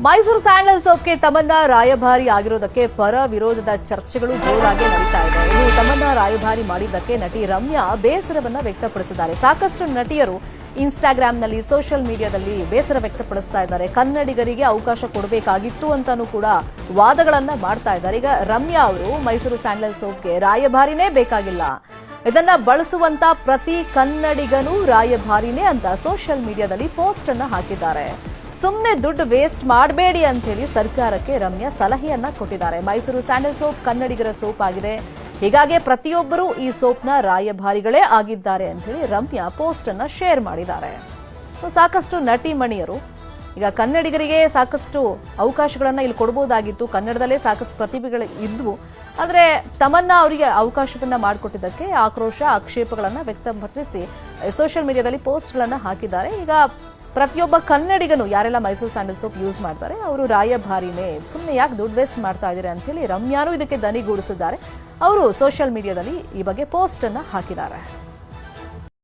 Mysuru sandal ಸೋಪ್ಗೆ Tamanna ರಾಯಭಾರಿ ಆಗಿರೋದಕ್ಕೆ ಪರ ವಿರೋಧದ ಚರ್ಚೆಗಳು ಜೋರಾಗಿ ನಡೀತಾ ಇದೆ. ಇನ್ನು ತಮನ್ನಾ ರಾಯಭಾರಿ ಮಾಡಿದ್ದಕ್ಕೆ ನಟಿ ರಮ್ಯಾ ಬೇಸರವನ್ನ ವ್ಯಕ್ತಪಡಿಸಿದ್ದಾರೆ. ಸಾಕಷ್ಟು ನಟಿಯರು ಇನ್ಸ್ಟಾಗ್ರಾಂನಲ್ಲಿ ಸೋಷಿಯಲ್ ಮೀಡಿಯಾದಲ್ಲಿ ಬೇಸರ ವ್ಯಕ್ತಪಡಿಸ್ತಾ ಇದ್ದಾರೆ. ಕನ್ನಡಿಗರಿಗೆ ಅವಕಾಶ ಕೊಡಬೇಕಾಗಿತ್ತು ಅಂತಾನೂ ಕೂಡ ವಾದಗಳನ್ನ ಮಾಡ್ತಾ ಇದ್ದಾರೆ. ಈಗ ರಮ್ಯಾ ಅವರು ಮೈಸೂರು ಸ್ಯಾಂಡಲ್ ಸೋಪ್ಗೆ ರಾಯಭಾರಿನೇ ಬೇಕಾಗಿಲ್ಲ, ಇದನ್ನ ಬಳಸುವಂತ ಪ್ರತಿ ಕನ್ನಡಿಗನೂ ರಾಯಭಾರಿನೇ ಅಂತ ಸೋಷಿಯಲ್ ಮೀಡಿಯಾದಲ್ಲಿ ಪೋಸ್ಟ್ ಅನ್ನ ಹಾಕಿದ್ದಾರೆ. ಸುಮ್ಮನೆ ದುಡ್ಡು ವೇಸ್ಟ್ ಮಾಡಬೇಡಿ ಅಂತ ಹೇಳಿ ಸರ್ಕಾರಕ್ಕೆ ರಮ್ಯಾ ಸಲಹೆಯನ್ನ ಕೊಟ್ಟಿದ್ದಾರೆ. ಮೈಸೂರು ಸ್ಯಾಂಡಲ್ ಸೋಪ್ ಕನ್ನಡಿಗರ ಸೋಪ್ ಆಗಿದೆ, ಹೀಗಾಗಿ ಪ್ರತಿಯೊಬ್ಬರು ಈ ಸೋಪ್ನ ರಾಯಭಾರಿಗಳೇ ಆಗಿದ್ದಾರೆ ಅಂತ ಹೇಳಿ ರಮ್ಯಾ ಪೋಸ್ಟ್ ಅನ್ನ ಶೇರ್ ಮಾಡಿದ್ದಾರೆ. ಸಾಕಷ್ಟು ನಟಿ ಮಣಿಯರು ಈಗ ಕನ್ನಡಿಗರಿಗೆ ಸಾಕಷ್ಟು ಅವಕಾಶಗಳನ್ನ ಇಲ್ಲಿ ಕೊಡಬಹುದಾಗಿತ್ತು, ಕನ್ನಡದಲ್ಲೇ ಸಾಕಷ್ಟು ಪ್ರತಿಭೆಗಳು ಇದ್ವು, ಆದರೆ ತಮನ್ನಾ ಅವರಿಗೆ ಅವಕಾಶವನ್ನ ಮಾಡಿಕೊಟ್ಟಿದ್ದಕ್ಕೆ ಆಕ್ರೋಶ ಆಕ್ಷೇಪಗಳನ್ನ ವ್ಯಕ್ತಪಡಿಸಿ ಸೋಷಿಯಲ್ ಮೀಡಿಯಾದಲ್ಲಿ ಪೋಸ್ಟ್ಗಳನ್ನ ಹಾಕಿದ್ದಾರೆ. ಈಗ ಪ್ರತಿಯೊಬ್ಬ ಕನ್ನಡಿಗನು ಯಾರೆಲ್ಲ ಮೈಸೂರು ಸ್ಯಾಂಡಲ್ ಸೋಪ್ ಯೂಸ್ ಮಾಡ್ತಾರೆ ಅವರು ರಾಯಭಾರಿನೇ, ಸುಮ್ಮನೆ ಯಾಕೆ ದುಡ್ಡು ವೇಸ್ಟ್ ಮಾಡ್ತಾ ಇದ್ದಾರೆ ಅಂತ ಹೇಳಿ ರಮ್ಯಾರು ಇದಕ್ಕೆ ದನಿಗೂಡಿಸಿದ್ದಾರೆ. ಅವರು ಸೋಷಿಯಲ್ ಮೀಡಿಯಾದಲ್ಲಿ ಈ ಬಗ್ಗೆ ಪೋಸ್ಟ್ ಅನ್ನ ಹಾಕಿದ್ದಾರೆ.